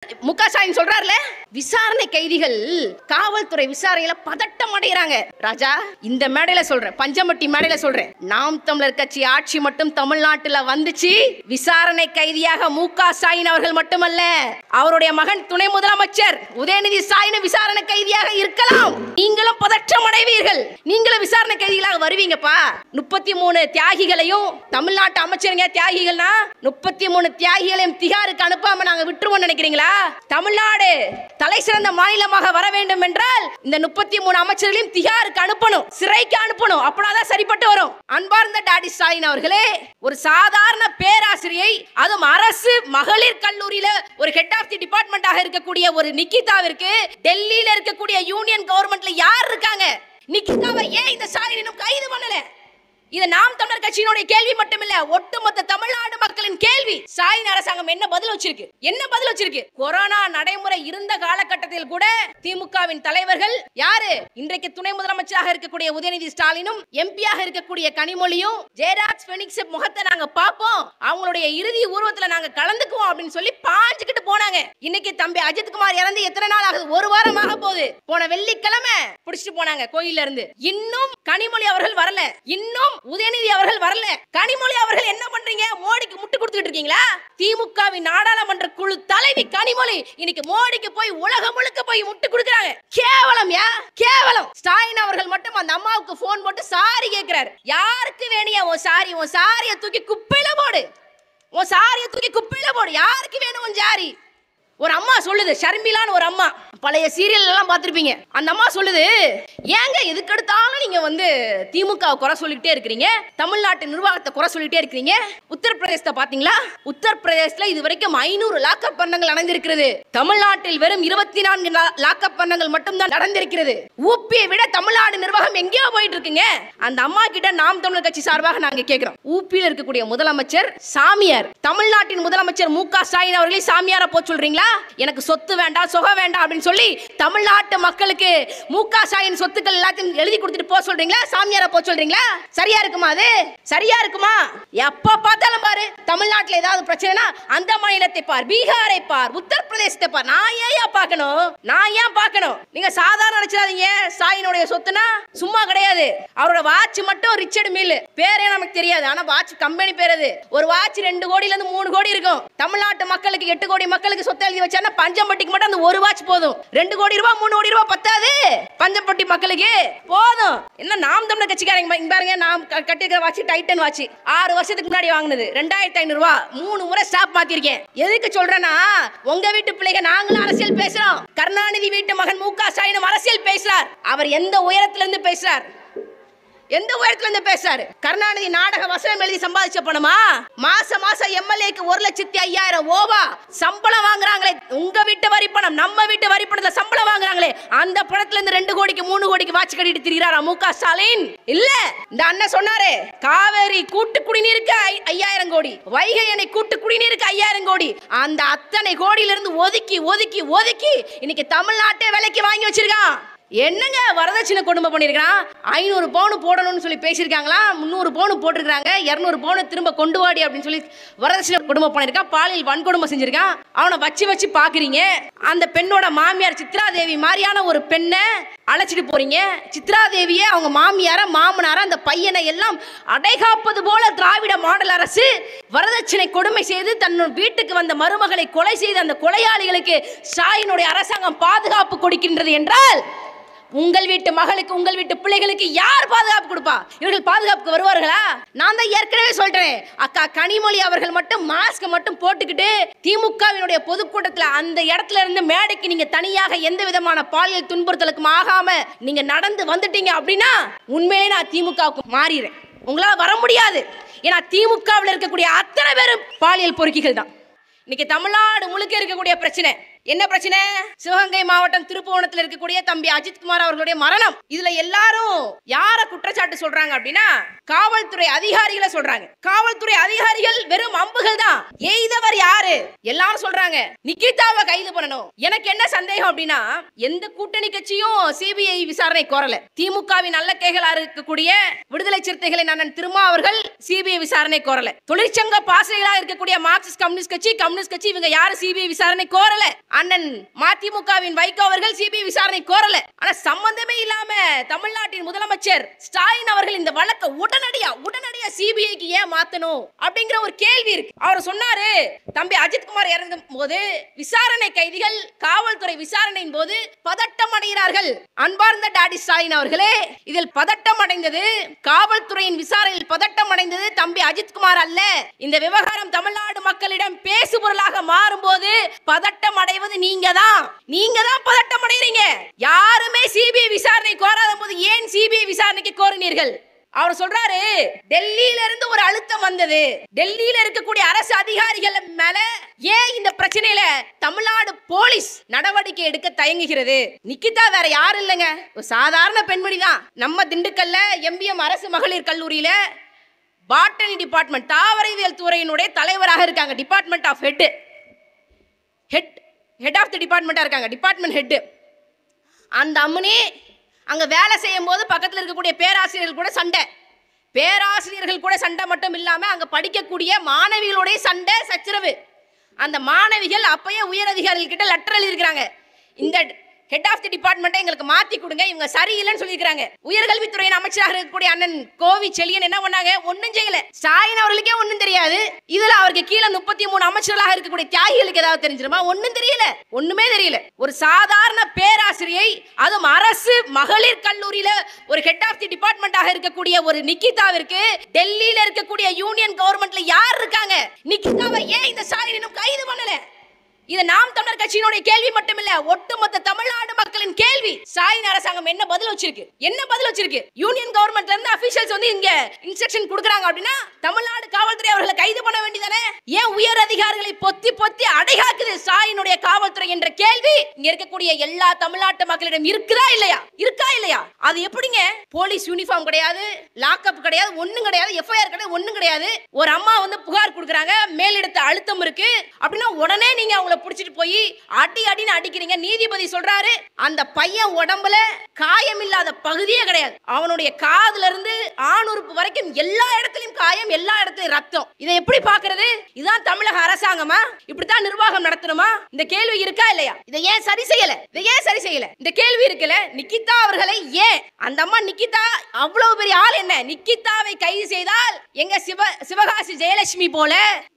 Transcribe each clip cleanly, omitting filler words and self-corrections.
முக ஸ்டாலின் சொல்றாருல, விசாரணை கைதிகள் காவல்துறை விசாரணையில பதட்டம் அடைகிறாங்க. ராஜா, இந்த மேடையில சொல்றேன், பஞ்சமட்டி மேடையில சொல்றேன், நாம் தமிழர் கட்சி ஆட்சி மட்டும் தமிழ்நாட்டுல வந்துச்சு, விசாரணை கைதியாக முக ஸ்டாலின் அவர்கள் மட்டுமல்ல, அவருடைய மகன் துணை முதலமைச்சர் உதயநிதி ஸ்டாலின் விசாரணை கைதியாக இருக்கலாம். நீங்களும் பதட்டம் அடைவீர்கள், நீங்களும் விசாரணை கைதிகளாக வருவீங்கப்பா. 33 தியாகிகளையும், தமிழ்நாட்டு அமைச்சருங்க தியாகிகள்னா 33 தியாகிகளையும் திகாருக்கு அனுப்பாம நாங்க விட்டுருவோம் நினைக்கிறீங்களா? தமிழ்நாடு தலை சிறந்த மாநிலமாக வர வேண்டும் என்றால் இந்த 33 அமைச்சர்களையும் திகாருக்கு அனுப்பணும், சிறைக்கு அனுப்பணும். அப்பதான் சரிப்பட்டு வரும். அன்பார்ந்த டாடி ஸ்டாலின் அவர்களே, ஒரு சாதாரண பேராசிரியை, அதுவும் அரசு மகளிர் கல்லூரியில ஒரு ஹெட் ஆஃப் தி டிபார்ட்மெண்டாக இருக்கக்கூடிய ஒரு நிகிதாவிற்கு டெல்லியில இருக்கக்கூடிய யூனியன் கவர்மெண்ட்ல யார் இருக்காங்க? நிகிதாவை ஏன் இந்த ஸ்டாலின் இன்னும் கைது பண்ணல? இது நாம் தமிழர் கட்சியினுடைய கேள்வி மட்டுமில்ல, ஒட்டுமொத்த தமிழ்நாடு மக்களின் கேள்வி. ஸ்டாலின் அரசாங்கம் என்ன பதில் வச்சிருக்கு? என்ன பதில் வச்சிருக்கு? கொரோனா நடைமுறை இருந்த காலகட்டத்தில் கூட திமுகவின் தலைவர்கள் யாரு? இன்றைக்கு துணை முதலமைச்சராக இருக்கக்கூடிய உதயநிதி ஸ்டாலினும், எம்பியாக இருக்கக்கூடிய கனிமொழியும், ஜெயராஜ் பெனிக்ஸ் முகத்தை நாங்க பாப்போம், அவங்களுடைய இறுதி ஊர்வலத்துல நாங்க கலந்துக்குவோம் அப்படின்னு சொல்லி பாஞ்சுக்கிட்டு போனாங்க. இன்னைக்கு தம்பி அஜித்குமார் இறந்து எத்தனை நாள் ஆகுது? ஒரு வாரம் ஆக போகுது. போன வெள்ளிக்கிழமை பிடிச்சிட்டு போனாங்க கோயில்ல இருந்து. இன்னும் கனிமொழி அவர்கள் வரல, இன்னும் உதயநிதி அவர்கள் வரல. கனிமொழி அவர்கள் என்ன பண்றீங்க? மோடிக்கு முட்டு கொடுத்துட்டு இருக்கீங்களா? திமுகவின் நாடாளுமன்ற குழு தலைவி கனிமொழி இன்னைக்கு மோடிக்கு போய் உலகம் முழுக்க போய் முட்டு கொடுக்கறாங்க. கேவலம், கேவலம். ஸ்டாலின் அவர்கள் மட்டும் அந்த அம்மாவுக்கு போன் போட்டு சாரி கேக்குறாரு. யாருக்கு வேணியா உன் சாரி? உன் சாரியை தூக்கி குப்பையில போடு, உன் சாரியை தூக்கி குப்பையில போடு. யாருக்கு வேணும் உன் சாரி? ஒரு அம்மா சொல்லுது, ஷர்மிலான்னு ஒரு அம்மா, பழைய சீரியல் எல்லாம் பார்த்திருப்பீங்க. அந்த அம்மா சொல்லுது, ஏங்க எதுக்கு எடுத்தாலும் நீங்க திமுக குறை சொல்லிட்டே இருக்கிறீங்க, தமிழ்நாட்டு நிர்வாகத்தை குறை சொல்லிட்டே இருக்கிறீங்க. உத்தரப்பிரதேசத்தை பாத்தீங்களா? உத்தரப்பிரதேசத்துல இதுவரைக்கும் 500 லாக்அப் மரணங்கள் நடந்திருக்கிறது. தமிழ்நாட்டில் வெறும் 24 லாக்அப் மரணங்கள் மட்டும்தான் நடந்திருக்கிறது. ஊபியை விட தமிழ்நாடு நிர்வாகம் எங்கேயோ போயிட்டு இருக்குங்க. அந்த அம்மா கிட்ட நாம் தமிழர் கட்சி சார்பாக நாங்க கேட்கிறோம், ஊபியில் இருக்கக்கூடிய முதலமைச்சர் சாமியார், தமிழ்நாட்டின் முதலமைச்சர் முக ஸ்டாலின் அவர்களை சாமியார போ சொல்றீங்களா? எனக்கு சொத்து வேண்டாம், சொகம் வேண்டாம் அப்படின்னு சொல்லி தமிழ்நாட்டு மக்களுக்கு முக ஸ்டாலின் சொத்துக்கள் எல்லாத்தையும் எழுதி கொடுத்துட்டு போக சொல்றீங்களா? சாமியார போக சொல்றீங்களா? சரியா இருக்குமா? அது சரியா இருக்குமா? எப்ப பார்த்தாலும் பாரு, தமிழ்நாட்டில் ஏதாவது பிரச்சனைனா அந்த மாநிலத்தை பார், பீகாரை பார், உத்தரப்பிரதேசத்தை பார். நான் ஏன் பார்க்கணும்? நான் ஏன் பார்க்கணும்? நீங்க சாதாரண நினைச்சாதீங்க. ஸ்டாலினுடைய சொத்துனா சும்மா கிடையாது. அவரோட வாட்ச் மட்டும் ரிச்சர்ட் மில் பேரே நமக்கு தெரியாது, ஆனா வாட்ச் கம்பெனி பேர் அது. ஒரு வாட்ச் 2 கோடியில இருந்து 3 கோடி இருக்கும். தமிழ்நாட்டு மக்களுக்கு 8 கோடி மக்களுக்கு சொத்து எழுதி வச்சானா பஞ்சம்பட்டிக்கு மட்டும் அந்த ஒரு வாட்ச் போதும். 2 கோடி ரூபாய் 3 கோடி ரூபாய் பத்தாது பஞ்சம்பட்டி மக்களுக்கு போதும். என்ன நாம் தமிழர் கட்சிக்காரங்க பாருங்க, நான் கட்டிருக்கிற வாட்ச் டைட்டன் வாட்ச் 6 வருஷத்துக்கு முன்னாடி வாங்கினது 2500 ரூபாய். 3 முறை ஸ்டாப் மாத்திருக்கேன். எதுக்கு சொல்றேன்னா, உங்க வீட்டு பிள்ளைங்க நாங்களும் அரசியல் பேசுறோம். கருணாநிதி வீட்டு மகன் முக ஸ்டாலின் அரசியல் பேசுறார். அவர் எந்த உயரத்துல இருந்து பேசுறார்? எந்த உயரத்துல இருந்து பேசுறாரு? கருணாநிதி நாடக வசனம் எழுதி சம்பாதிச்ச பணமா? மாசம் எம்எல்ஏக்கு 1,05,000 ஓவா சம்பளம் வாங்குறாங்களே. உங்க வீட்டு வரி பணம், நம்ம வீட்டு வரி பணத்தை சம்பளம் வாங்குறாங்களே, அந்த பணத்துல இருந்து 2 கோடிக்கு 3 கோடிக்கு வாட்ச் கட்டிட்டு திரிகிறாரா முக ஸ்டாலின்? இல்ல, இந்த அண்ணன் சொன்னாரு, காவேரி கூட்டு குடிநீருக்கு 5,000 கோடி, வைகை அணை கூட்டு குடிநீருக்கு 5,000 கோடி. அந்த அத்தனை கோடியில இருந்து ஒதுக்கி ஒதுக்கி ஒதுக்கி இன்னைக்கு தமிழ்நாட்டை விலைக்கு வாங்கி வச்சிருக்கான். என்னங்க வரதட்சணை கொடுமை பண்ணிருக்கான்? 500 பவுன் போடணும்னு சொல்லி பேசியிருக்காங்களா? 300 பவுன் போட்டிருக்காங்க, 200 பவுன் திரும்ப கொண்டு வாடி அப்படின்னு சொல்லி வரதட்சணை கொடுமை பண்ணிருக்கான், பாலியல் வன்கொடுமை செஞ்சிருக்கான். அவனை வச்சு பாக்குறீங்க. அந்த பெண்ணோட மாமியார் சித்ராதேவி மாதிரியான ஒரு பெண்ணை அழைச்சிட்டு போறீங்க. சித்ராதேவியை, அவங்க மாமியார, மாமனார, அந்த பையனை எல்லாம் அடைகாப்பது போல திராவிட மாடல் அரசு வரதட்சணை கொடுமை செய்து தன்னோட வீட்டுக்கு வந்த மருமகளை கொலை செய்து அந்த கொலையாளிகளுக்கு ஸ்டாலினுடைய அரசாங்கம் பாதுகாப்பு கொடுக்கின்றது என்றால், உங்கள் வீட்டு மகளுக்கு, உங்கள் வீட்டு பிள்ளைகளுக்கு யார் பாதுகாப்பு கொடுப்பா? இவர்கள் பாதுகாப்புக்கு வருவார்களா? நான் தான் ஏற்கனவே சொல்றேன், அக்கா கனிமொழி அவர்கள் மட்டும் மாஸ்க் மட்டும் போட்டுக்கிட்டு திமுகவினுடைய பொதுக்கூட்டத்தில் அந்த இடத்துல இருந்து மேடைக்கு நீங்க தனியாக எந்த விதமான பாலியல் துன்புறுத்தலுக்கும் ஆகாம நீங்க நடந்து வந்துட்டீங்க அப்படின்னா உண்மையிலே நான் திமுகவுக்கு மாறிடுறேன். உங்களால வர முடியாது. ஏன்னா திமுகவில் இருக்கக்கூடிய அத்தனை பேரும் பாலியல் பொறுக்கிகள் தான். இன்னைக்கு தமிழ்நாடு முழுக்க இருக்கக்கூடிய பிரச்சனை என்ன பிரச்சனை? சிவகங்கை மாவட்டம் திருப்புவனத்தில் இருக்கக்கூடிய தம்பி அஜித்குமார் அவர்களுடைய மரணம். இதுல எல்லாரும் யார குற்றச்சாட்டு சொல்றாங்க அப்படின்னா, காவல்துறை அதிகாரிகளை சொல்றாங்க. காவல்துறை அதிகாரிகள் வெறும் அம்புகள் தான். எய்தவர் யாரு? எல்லாரும் சொல்றாங்க நிகிதாவை கைது பண்ணணும். எனக்கு என்ன சந்தேகம் அப்படின்னா, எந்த கூட்டணி கட்சியும் சிபிஐ விசாரணை கோரல. திமுகவின் நல்ல கைகளா இருக்கக்கூடிய விடுதலை சிறுத்தைகளின் அண்ணன் திருமா அவர்கள் சிபிஐ விசாரணை கோரல. தொழிற்சங்க பாசறைகளாக இருக்கக்கூடிய மார்க்சிஸ்ட் கம்யூனிஸ்ட் கட்சி இவங்க யாரும் சிபிஐ விசாரணை கோரல. அண்ணன் மதிமுகவின் வைகோ அவர்கள் சிபிஐ விசாரணை கோரல. ஆனா சம்பந்தமே இல்லாம தமிழ்நாட்டின் முதலமைச்சர் ஸ்டாலின் அவர்கள் இந்த வழக்கை உடனடியா சிபிஐக்கு ஏன் மாத்தணும் அப்படிங்கிற ஒரு கேள்வி இருக்கு. அவர் சொன்னாரு, தம்பி அஜித்குமார் இறந்த போது விசாரணை கைதிகள் காவல்துறை விசாரணையின் போது பதட்டம் அடைகிறார்கள். அன்பார்ந்த டாடி ஸ்டாலின் அவர்களே, இதில் பதட்டம் அடைந்தது காவல்துறையின் விசாரணையில் பதட்டம் அடைந்தது தம்பி அஜித்குமார் அல்ல. இந்த விவகாரம் தமிழ்நாடு மக்களிடம் பேசு பொருளாக மாறும்போது பதட்டம் அடைவது நீங்க தான் பதட்டம் அடைறீங்க. யாருமே சிபிஐ விசாரணை கோராத போது ஏன் சிபிஐ விசாரணைக்கு கோரினீர்கள்? அவர் சொல்றாரு, டெல்லியில இருந்து ஒரு அழுத்தம் வந்தது. டெல்லியில இருக்கக்கூடிய அரசு அதிகாரிகள் மேல ஏன் இந்த பிரச்சனையில தமிழ்நாடு போலீஸ் நடவடிக்கை எடுக்க தயங்குகிறது? நிக்கிதா வேற யாரும் இல்லைங்க, ஒரு சாதாரண பெண்மணி தான். நம்ம திண்டுக்கல்ல எம்பிஎம் அரசு மகளிர் கல்லூரியில பாட்டனி டிபார்ட்மெண்ட் தாவரவியல் துறையினுடைய தலைவராக இருக்காங்க. Department of head of the டிபார்ட்மெண்டா இருக்காங்க, டிபார்ட்மெண்ட் ஹெட். அந்த அம்மனி அங்க வேலை செய்யும் போது பக்கத்தில் இருக்கக்கூடிய பேராசிரியர்கள் கூட சண்டை மட்டும் இல்லாம அங்க படிக்கக்கூடிய மாணவிகளுடைய சண்டை சச்சரவு. அந்த மாணவிகள் அப்பயே உயர் அதிகாரிகள் கிட்ட லெட்டர் எழுதியிருக்காங்க, இந்த ஹெட் ஆஃப் தி டிபார்ட்மெண்ட்டை எங்களுக்கு மாத்தி கொடுங்க, இவங்க சரியில்லைன்னு சொல்லியிருக்காங்க. உயர்கல்வித்துறையின் அமைச்சராக இருக்கக்கூடிய அண்ணன் கோவி செழியன் என்ன பண்ணாங்க? ஒன்னும் செய்யல. ஸ்டாலின் அவர்களுக்கே ஒன்னும் தெரியாது. இதுல அவருக்கு கீழே 33 அமைச்சர்களாக இருக்கக்கூடிய தியாகிகளுக்கு ஏதாவது தெரிஞ்சிருமா? ஒன்னும் தெரியல, ஒண்ணுமே தெரியல. ஒரு சாதாரண பேராசிரியை, அதுவும் அரசு மகளிர் கல்லூரியில ஒரு ஹெட் ஆஃப் தி டிபார்ட்மெண்டாக இருக்கக்கூடிய ஒரு நிக்கிதாவிற்கு டெல்லியில இருக்கக்கூடிய யூனியன் கவர்மெண்ட்ல யார் இருக்காங்க? நிக்கிதாவை ஏன் இந்த ஸ்டாலின் இன்னும் கைது பண்ணல? இது நாம் தமிழர் கட்சியினுடைய கேள்வி மட்டுமில்ல, ஒட்டுமொத்த தமிழ்நாடு மக்களின் கேள்வி. ஸ்டாலின் அரசாங்கம் என்ன பதில் வச்சிருக்கு? யூனியன் கவர்மெண்ட்ல இருந்து அபிஷியல்ஸ் வந்து இங்க இன்ஸ்ட்ரக்ஷன் கொடுக்கறாங்க அப்படின்னா தமிழ்நாடு காவல்துறை அவர்களை கைது பண்ண வேண்டியதானே? ஏன் உயர் அதிகாரிகளை பொத்தி அடைகாக்குது ஸ்டாலினுடைய காவல்துறை என்ற கேள்வி இங்க இருக்கக்கூடிய எல்லா தமிழ்நாட்டு மக்களிடம் இருக்கா இல்லையா? அது எப்படிங்க? போலீஸ் யூனிஃபார்ம் கிடையாது, லாக்அப் கிடையாது, ஒண்ணும் கிடையாது, எஃப்ஐஆர் கிடையாது, ஒண்ணும் கிடையாது. ஒரு அம்மா வந்து புகார் கொடுக்கறாங்க, மேலிடத்த அழுத்தம் இருக்கு அப்படின்னா உடனே நீங்க அவங்கள புடிச்சிட்டு போய் அடின்னு அடிக்கிறீங்க. நீதிபதி சொல்றாரு, அந்த பையன் உடம்புல காயம் இல்லாத பகுதியே கிடையாது. அவனுடைய காதுல இருந்து ஆணுறுப்பு வரைக்கும் எல்லா இடத்துலயும் காயம், எல்லா இடத்துலயும் ரத்தம். இதை எப்படி பாக்குறது? இதுதான் தமிழக அரசாங்கமா? இப்படித்தான் நிர்வாகம் நடத்தணுமா? இந்த கேள்வி இருக்கா இல்லையா? இதை ஏன் சரி செய்யல? இந்த கேள்வி இருக்குல்ல. நிக்கிதா அவர்களை ஏன், அந்த அம்மா நிக்கிதா அவ்வளவு பெரிய ஆள் என்ன, நிக்கிதாவை கைது செய்தால் எங்க சிவகாசி ஜெயலட்சுமி போல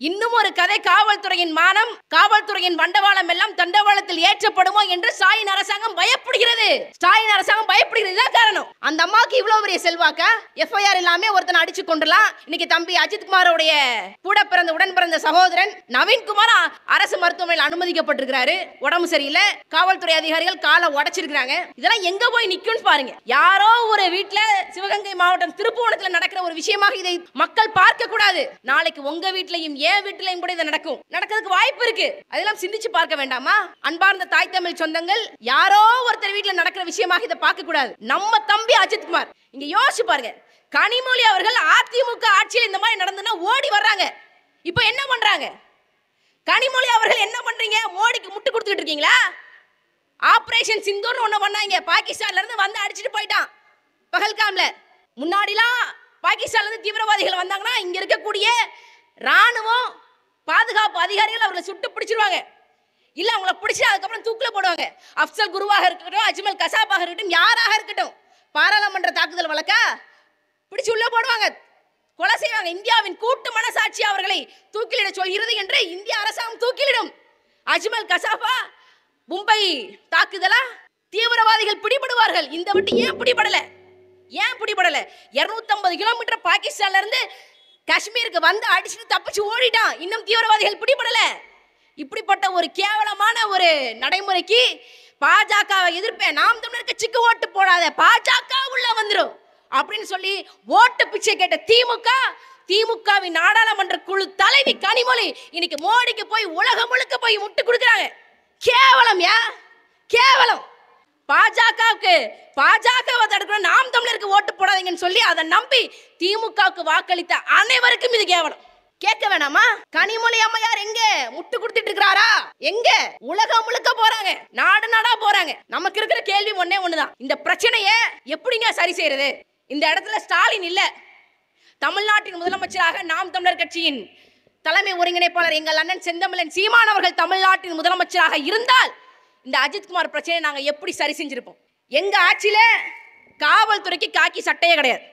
இன்னும் ஒரு கதை காவல்துறையின் மானம், காவல்துறையின் வண்டவாளம் எல்லாம் தண்டவாளத்தில் ஏற்றப்படுமோ என்று ஸ்டாலின் அரசாங்கம் பயப்படுகிறது. இதுதான் காரணம். அந்த அம்மாக்கு இவ்வளவு பெரிய செல்வாக்கா? எஃப்ஐஆர் இல்லாம ஒருத்தனை அடிச்சு கொண்டுலாம். இன்னைக்கு தம்பி அஜித்குமாரோடைய கூட பிறந்த உடன் பிறந்த சகோதரன் நவீன்குமார் அரசு மருத்துவமனையில் அனுமதிக்கப்பட்டிருக்கிறாரு. உடம்பு சரியில்லை, காவல்துறை அதிகாரிகள் காலை உடைச்சிருக்காங்க. இதெல்லாம் எங்க போய் நிக்கும்னு பாருங்க. யாரோ ஒரு வீட்டுல, சிவகங்கை மாவட்டம் திருப்புவனத்தில் நடக்கிற ஒரு விஷயமாக இதை மக்கள் பார்க்க கூடாது. நாளைக்கு உங்க வீட்லயும் என் வீட்லயும் கூட இது நடக்கிறதுக்கு வாய்ப்பு இருக்கு. அதெல்லாம் சிந்திச்சு பார்க்க வேண்டாமா? அன்பார்ந்த தாய் தமிழ் சொந்தங்கள், யாரோ ஒருத்தர் வீட்டுல நடக்கிற விஷயமாக இதை பார்க்க கூடாது. நம்ம தம்பி அஜித்குமார் இங்க யோசிச்சு பாருங்க. கனிமொழி அவர்கள் அதிமுக ஆட்சியில் இந்த மாதிரி நடந்ததுன்னா ஓடி வர்றாங்க. இப்ப என்ன பண்றாங்க? கனிமொழி அவர்கள் என்ன பண்றீங்க? மோடிக்கு முட்டு கொடுத்துட்டு இருக்கீங்களா? ஆபரேஷன் சிந்தூர்னு ஒண்ணு பண்ணாங்க. பாகிஸ்தான்ல இருந்து வந்து அடிச்சிட்டு போயிட்டான் பகல்காம்ல. முன்னாடிலாம் பாகிஸ்தான்ல இருந்து தீவிரவாதிகள் வந்தாங்கன்னா இங்க இருக்கக்கூடிய ராணுவம், பாதுகாப்பு அதிகாரிகள் அவர்களை சுட்டு பிடிச்சிருவாங்க. இல்ல அவங்களை பிடிச்சி அதுக்கப்புறம் தூக்குல போடுவாங்க. அப்சல் குருவாக இருக்கட்டும், அஜ்மல் கசாபாக இருக்கட்டும், யாராக இருக்கட்டும், பாராளுமன்ற தாக்குதல் வழக்கா பிடிச்சு உள்ள போடுவாங்க, கொலை செய்வாங்க. இந்தியாவின் கூட்டு மனசாட்சி அவர்களை தூக்கிலிட சொல்கிறது என்று இந்திய அரசாங்கம் தூக்கிலிடும். அஜ்மல் கசாபா மும்பை தாக்குதலா தீவிரவாதிகள் பிடிபடுவார்கள். இந்த வட்டி ஏன் பிடிபடல? 250 கிலோமீட்டர் பாகிஸ்தான்ல இருந்து காஷ்மீருக்கு வந்து அடிச்சுட்டு தப்பிச்சு ஓடிட்டான். இன்னும் தீவிரவாதிகள் பிடிபடல. இப்படிப்பட்ட ஒரு கேவலமான ஒரு நடைமுறைக்கு பாஜகவை எதிர்ப்பேன். நாம் தமிழர் கட்சிக்கு ஓட்டு போடாத, பாஜக உள்ள வந்துரும் அப்படின்னு சொல்லி ஓட்டு பிச்சை கேட்ட திமுகவின் நாடாளுமன்ற குழு தலைவி கனிமொழி இன்னைக்கு மோடிக்கு போய் உலகம் முழுக்க போய் முட்டு கொடுக்கறாங்க. கேவலம். பாஜகவை தடுக்கணும், நாம் தமிழருக்கு ஓட்டு போடாதீங்கன்னு சொல்லி அதை நம்பி திமுகவுக்கு வாக்களித்த அனைவருக்கும் இது கேவலம். கேட்க வேணாமா? கனிமொழி அம்மையார் எங்க முட்டு கொடுத்துட்டு இருக்கிறாரா? எங்க? உலகம் முழுக்க போறாங்க, நாடா போறாங்க. நமக்கு இருக்கிற கேள்வி ஒண்ணுதான், இந்த பிரச்சனையை எப்படிங்க சரி செய்யறது? இந்த இடத்துல ஸ்டாலின் இல்ல, தமிழ்நாட்டின் முதலமைச்சராக நாம் தமிழர் கட்சியின் தலைமை ஒருங்கிணைப்பாளர் எங்கள் அண்ணன் செந்தமிழன் சீமான் அவர்கள் தமிழ்நாட்டின் முதலமைச்சராக இருந்தால் இந்த அஜித்குமார் பிரச்சனையை நாங்க எப்படி சரி செஞ்சிருப்போம். எங்க ஆட்சியில காவல்துறைக்கு காக்கி சட்டையே கிடையாது.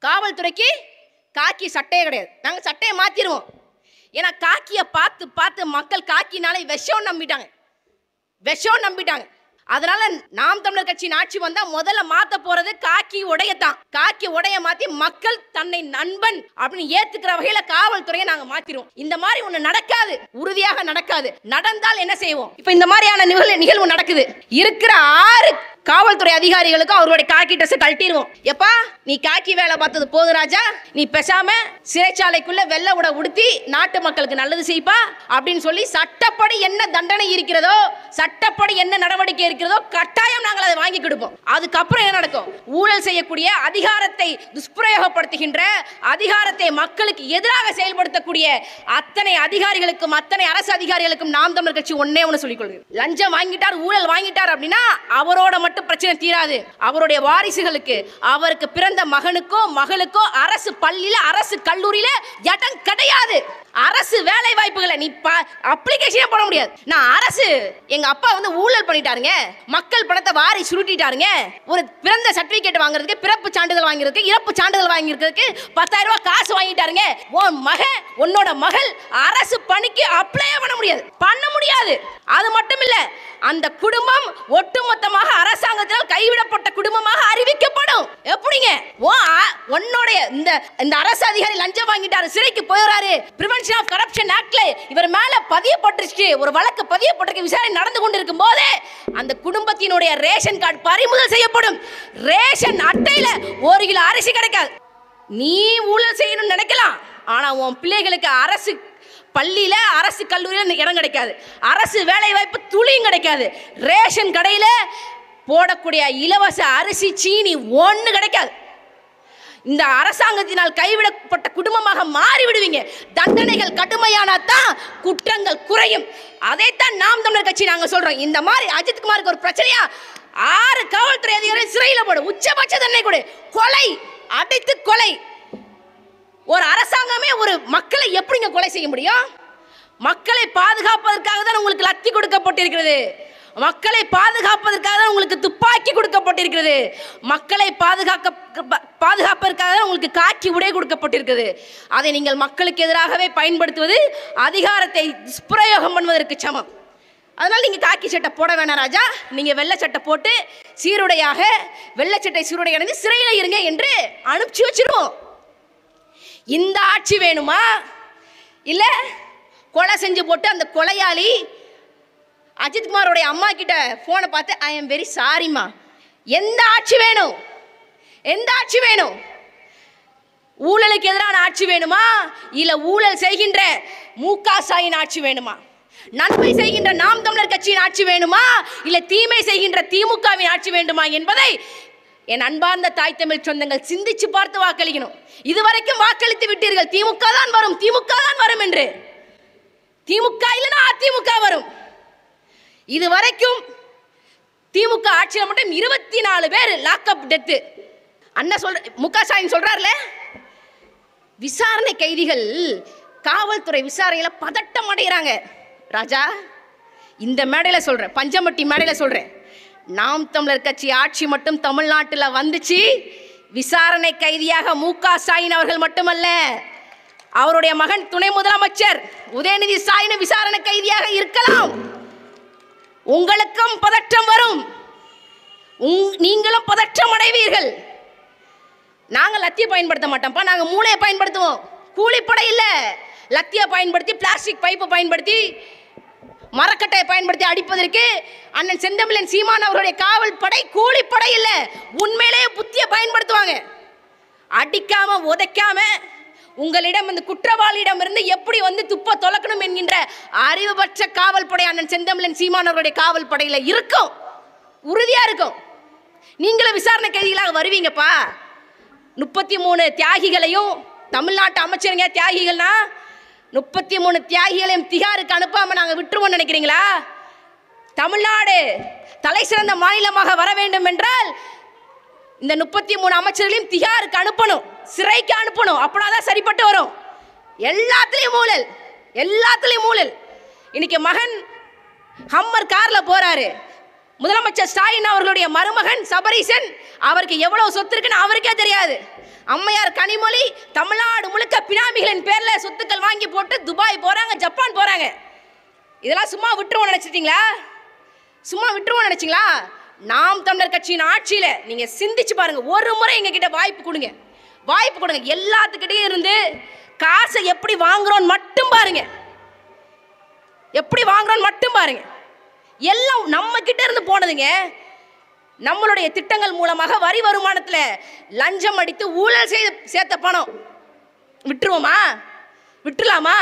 காவல்துறைக்கு காக்கி சட்டையே கிடையாது. நாங்க சட்டையை மாத்திடுவோம். ஏன்னா காக்கியை பார்த்து பார்த்து மக்கள் காக்கினாலே விஷம் நம்பிட்டாங்க. அதனால நாம் தமிழர் கட்சியின் ஆட்சி வந்தா முதல்ல மாத்த போறது காக்கி உடையத்தான். காக்கி உடைய மாத்தி மக்கள் தன்னை நண்பன் அப்படின்னு ஏத்துக்கிற வகையில காவல்துறையை நாங்க மாத்திடுவோம். இந்த மாதிரி ஒண்ணு நடக்காது, உறுதியாக நடக்காது. நடந்தால் என்ன செய்வோம்? இப்ப இந்த மாதிரியான நிகழ்வு நடக்குது. இருக்கிற 6 காவல்துறை அதிகாரிகளுக்கும் அவருடைய காக்கி ட்ரெஸ் கழட்டிடுவோம். எப்பா நீ காக்கி வேலை பார்த்தது போது ராஜா, நீ பேசாம சிறைச்சாலைக்குள்ள வெள்ளை உடை உடுத்தி நாட்டு மக்களுக்கு நல்லது செய்ப்பா அப்படின்னு சொல்லி சட்டப்படி என்ன தண்டனை இருக்கிறதோ, சட்டப்படி என்ன நடவடிக்கை இருக்கிறதோ கட்டாயம் நாங்கள் அதை வாங்கி கொடுப்போம். அதுக்கப்புறம் என்ன நடக்கும்? ஊழல் செய்யக்கூடிய, அதிகாரத்தை துஷ்பிரயோகப்படுத்துகின்ற, அதிகாரத்தை மக்களுக்கு எதிராக செயல்படுத்தக்கூடிய அத்தனை அதிகாரிகளுக்கும், அத்தனை அரசு அதிகாரிகளுக்கும் நாம் தமிழர் கட்சி ஒன்னே ஒன்று சொல்லிக் கொள்கிறோம். லஞ்சம் வாங்கிட்டார், ஊழல் வாங்கிட்டார் அப்படின்னா அவரோட மட்டும் பிரச்சனை தீராது. அவருடைய வாரிசுகளுக்கு, அவருக்கு பிறந்த மகனுக்கோ மகளுக்கோ அரசு பள்ளியில, அரசு கல்லூரியில இடம் கிடையாது. அரசு வேலை வாய்ப்புகளை நீ அப்ளிகேஷனே போட முடியாது. நான் அரசு எங்க அப்பா ஊழல் பண்ணிட்டாருங்க, மக்கள் பணத்தை வாரி சுருட்டிட்டாருங்க, ஒரு பிறந்த சர்டிபிகேட் வாங்குறதுக்கு, பிறப்பு சான்றிதழ் வாங்குறதுக்கு, இறப்பு சான்றிதழ் வாங்குறதுக்கு 10,000 ரூபாய் காசு வாங்கிட்டாருங்க. உன்னோட மகள் அரசு பணிக்கு அப்ளை பண்ண முடியாது. அது மட்டும் இல்ல, அந்த குடும்பம் ஒட்டுமொத்தமாக அரசாங்கத்தால் கைவிடப்பட்ட குடும்பமாக அறிவிக்கப்படும். எப்படிங்க உன்னுடைய இந்த அரசு அதிகாரி லஞ்சம் வாங்கிட்டாரு, சிறைக்கு போயிறாரு, பிரிவென்ஷன் ஆஃப் கரப்ஷன் ஆக்ட்ல இவர் மேல பதியப்பட்டிருச்சு, ஒரு வழக்கு பதியப்பட்டிருக்கு, விசாரணை நடந்து கொண்டிருக்கும் போது அந்த குடும்பத்தினுடைய ரேஷன் கார்டு பறிமுதல் செய்யப்படும். ரேஷன் அட்டையில 1 கிலோ அரிசி கிடைக்காது. நீ ஊழல் செய்யணும்னு நினைக்கலாம், ஆனா உன் பிள்ளைகளுக்கு அரசு பள்ளியில, அரசு கல்லூரியில இடம் கிடைக்காது, அரசு வேலை வாய்ப்பு துளியும் கிடைக்காது, ரேஷன் கடையில போடக்கூடிய இலவச அரிசி சீனி ஒண்ணு கிடைக்காது. இந்த அரசாங்கத்தினால் கைவிடப்பட்ட குடும்பமாக மாறி விடுவீங்க. தண்டனைகள் கடுமையானதான் குற்றங்கள் குறையும். அதைத்தான் நாம் தமிழர் கட்சி நாங்க சொல்றோம். இந்த மாதிரி அஜித்குமாருக்கு ஒரு பிரச்சனையா 6 காவல்துறை அதிகாரிகள் சிறையில் போடு, உச்சபட்ச தண்டனை கொடு, கொலை, அடைத்து கொலை. ஒரு அரசாங்கமே ஒரு மக்களை எப்படிங்க கொலை செய்ய முடியும்? மக்களை பாதுகாப்பதற்காக தான் உங்களுக்கு லத்தி கொடுக்கப்பட்டிருக்கிறது, மக்களை பாதுகாப்பதற்காக தான் உங்களுக்கு துப்பாக்கி கொடுக்கப்பட்டிருக்கிறது, மக்களை பாதுகாப்பதற்காக தான் உங்களுக்கு காக்கி உடை கொடுக்கப்பட்டிருக்கிறது. அதை நீங்கள் மக்களுக்கு எதிராகவே பயன்படுத்துவது அதிகாரத்தை துஷ்பிரயோகம் பண்ணுவதற்கு சமம். அதனால நீங்க காக்கி சட்டை போட வேணாம் ராஜா, நீங்க வெள்ளை சட்டை போட்டு சீருடையாக, வெள்ளை சட்டை சீருடை அணிந்து சிறையில் இருங்க என்று அனுப்பிச்சு வச்சிருவோம். இந்த ஆட்சி வேணுமா? இல்ல கொலை செஞ்சு போட்டு அந்த கொலையாளி அஜித்குமாரோடைய அம்மா கிட்ட போனை பார்த்து ஐ எம் வெரி சாரிமா, எந்த ஆட்சி வேணும்? எந்த ஆட்சி வேணும்? ஊழலுக்கு எதிரான ஆட்சி வேணுமா? இல்ல ஊழல் செய்கின்ற முக ஸ்டாலின் ஆட்சி வேணுமா? நன்மை செய்கின்ற நாம் தமிழர் கட்சியின் ஆட்சி வேணுமா? இல்ல தீமை செய்கின்ற திமுகவின் ஆட்சி வேண்டுமா என்பதை என் அன்பார்ந்த தாய் தமிழ் சொந்தங்கள் சிந்திச்சு பார்த்து வாக்களிக்கணும். இதுவரைக்கும் வாக்களித்து விட்டீர்கள், திமுக தான் வரும், திமுக தான் வரும் என்று. திமுக இல்லைன்னா அதிமுக வரும். இதுவரைக்கும் திமுக ஆட்சியில் மட்டும் 24 பேர் லாக்அப் டெத்து. அண்ணன் முக ஸ்டாலின் சொல்றாருல, விசாரணை கைதிகள் காவல்துறை விசாரணையில பதட்டம் அடைகிறாங்க. ராஜா இந்த மேடையில சொல்றேன், பஞ்சமட்டி மேடையில சொல்றேன், நாம் தமிழர் கட்சி ஆட்சி மட்டும் தமிழ்நாட்டில் வந்துச்சு, விசாரணை கைதியாக முக ஸ்டாலின் அவர்கள் மட்டுமல்ல, அவருடைய மகன் துணை முதலமைச்சர் உதயநிதி ஸ்டாலின் விசாரணை கைதியாக இருக்கலாம். உங்களுக்கும் பதற்றம் வரும், நீங்களும் பதற்றம் அடைவீர்கள். நாங்கள் லத்தியை பயன்படுத்த மாட்டோம்ப்பா, நாங்கள் மூளையை பயன்படுத்துவோம். கூலிப்படை இல்லை, லத்தியை பயன்படுத்தி, பிளாஸ்டிக் பைப்பை பயன்படுத்தி, மரக்கட்டையை பயன்படுத்தி அடிப்பதற்கு அண்ணன் செந்தமிழன் சீமான் அவருடைய காவல் படை கூலிப்படை இல்ல, உண்மையிலேயே புத்தியை பயன்படுத்துவாங்க. அடிக்காம உதைக்காம உங்களிடம் இந்த குற்றவாளியிடம் இருந்து எப்படி துப்ப தொலைக்கணும் என்கின்ற அறிவுபட்ச காவல் படை அண்ணன் செந்தமிழன் சீமான் அவருடைய காவல் படையில இருக்கும், உறுதியா இருக்கும். நீங்களும் விசாரணை கைதிகளாக வருவீங்கப்பா. 33 தியாகிகளையும், தமிழ்நாட்டு அமைச்சருங்க தியாகிகள்னா 33 தியாகிகளையும் திகாருக்கு அனுப்பாம நாங்க விட்டுருவோம் நினைக்கிறீங்களா? தமிழ்நாடு தலை சிறந்த மாநிலமாக வர வேண்டும் என்றால் இந்த 33 அமைச்சர்களையும் திகாருக்கு அனுப்பணும், சிறைக்கு அனுப்பணும். அப்படின்னா சரிப்பட்டு வரும். எல்லாத்துலயும் ஊழல், எல்லாத்துலயும் ஊழல். இன்னைக்கு மகன் ஹம்மர் கார்ல போறாரு. முதலமைச்சர் ஸ்டாலின் அவர்களுடைய மருமகன் சபரீசன், அவருக்கு எவ்வளவு சொத்து இருக்குன்னு அவருக்கே தெரியாது. அம்மையார் கனிமொழி தமிழ்நாடு முழுக்க பினாமிகளின் பேர்ல சொத்துக்கள் வாங்கி போட்டு துபாய் போறாங்க, ஜப்பான் போறாங்க. இதெல்லாம் சும்மா விட்டுருவோம் நினைச்சிட்டீங்களா? சும்மா விட்டுருவோம் நினைச்சீங்களா? நாம் தமிழர் கட்சியின் ஆட்சியில நீங்க சிந்திச்சு பாருங்க. ஒரு முறை எங்க கிட்ட வாய்ப்பு கொடுங்க, வாய்ப்பு கொடுங்க. எல்லாத்துக்கிட்டே இருந்து காசை எப்படி வாங்குறோம் மட்டும் பாருங்க, எப்படி வாங்குறோம் மட்டும் பாருங்க. எல்லாம் நம்ம கிட்ட இருந்து போனதுங்க. நம்மளுடைய திட்டங்கள் மூலமாக வரி வருமானத்தில் லஞ்சம் அடித்து ஊழல் செய்து சேர்த்த பணம் விட்டுருவோமா? விட்டுலாமா?